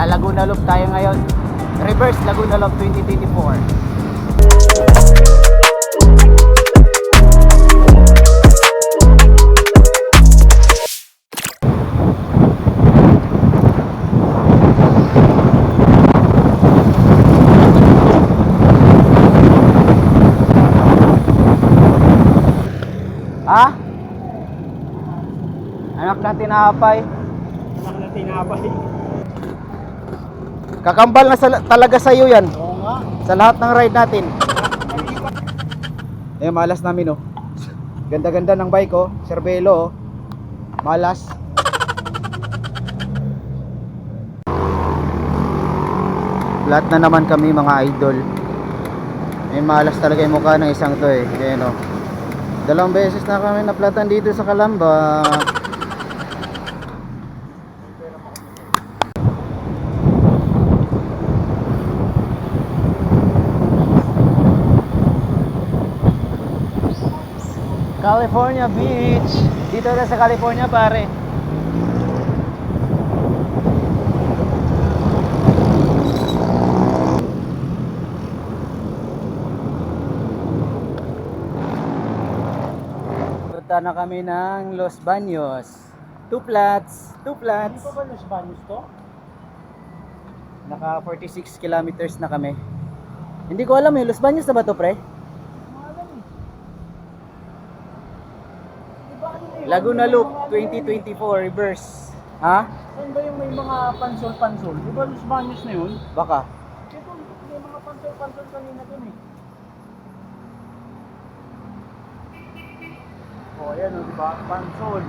Laguna Loop tayo ngayon. Reverse Laguna Loop 2024. Ha? Anak na tinapay. Anak na tinapay. Kakambal na talaga sa'yo yan. Oo nga. Sa lahat ng ride natin. Eh, malas namin oh. Ganda-ganda ng bike oh. Cervelo oh. Malas. Lahat na naman kami mga idol. Eh, malas talaga yung mukha ng isang to eh. Ayan oh. 2 beses na kami naplatan dito sa Calamba. California Beach. Dito na sa California pare. Punta na kami ng Los Baños. 2 flats. Hindi pa ba Los Baños to? Naka 46 kilometers na kami. Hindi ko alam eh. Los Baños na ba to pre? Malam eh. Diba kanina yun? Laguna May Loop mga ano yun 2024 reverse. Ha? Saan ba yung may mga pansol-pansol? Di ba Los Baños na yun? Baka. Ito, may mga pansol-pansol kanina dun eh. Oh, ayan o, diba? Pansol.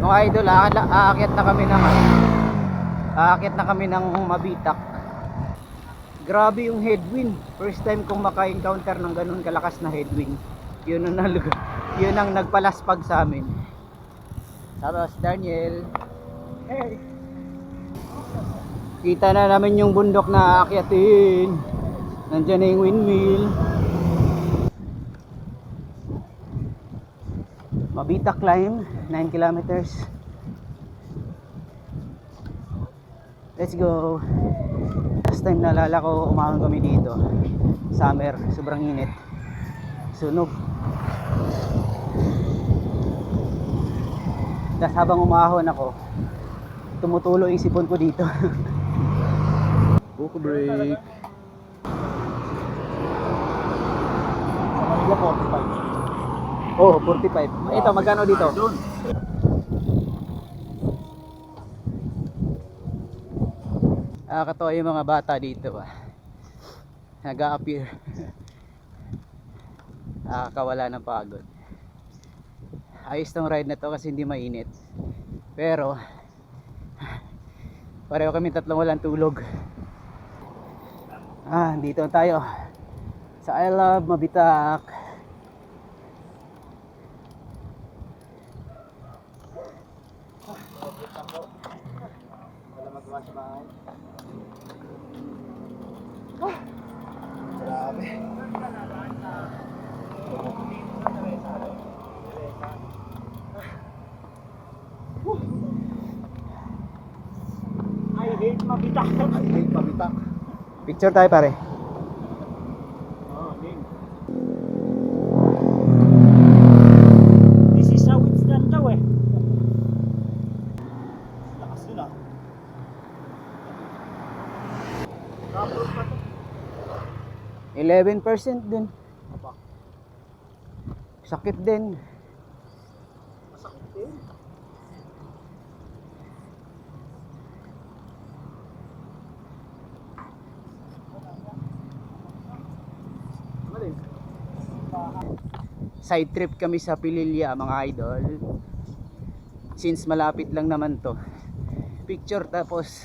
Mga idol, aakyat na kami ng Mabitak. Grabe yung headwind. First time kong maka-encounter ng ganun kalakas na headwind. Yun ang nagpalaspag sa amin. Tapos Daniel, hey. Kita na namin yung bundok na aakyatin. Nandiyan na yung windmill. Mabitak climb, 9 kilometers. Let's go. Last time naalala ko, umahon kami dito. Summer, sobrang init. Sunog. Tapos habang umahon ako, tumutulo yung sipon ko dito. Buko break. Sa Manila, 45. Oh, 45. Ito, magkano dito? Doon. Nakakatawa yung mga bata dito ba. Nag-a-appear. Nakakawala ng pagod. Ayos tong ride na to kasi hindi mainit. Pero pareho kami tatlong walang tulog. Dito tayo sa I Love Mabitak. Wala magawa sa bahay. Grabe. I hate Mabitak. I hate Mabitak. Picture tayo pare. Oh, game. This is how it's done daw eh. Lakas dun ah. Upload pa to. 11% din. Aba, Sakit din. masakit din. side trip kami sa Pililya mga idol. Since malapit lang naman to. Picture tapos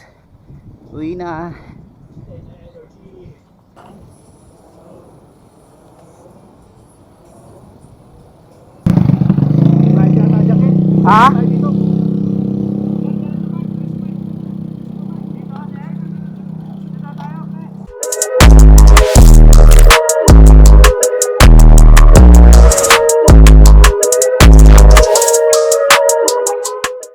uwi na. Ha?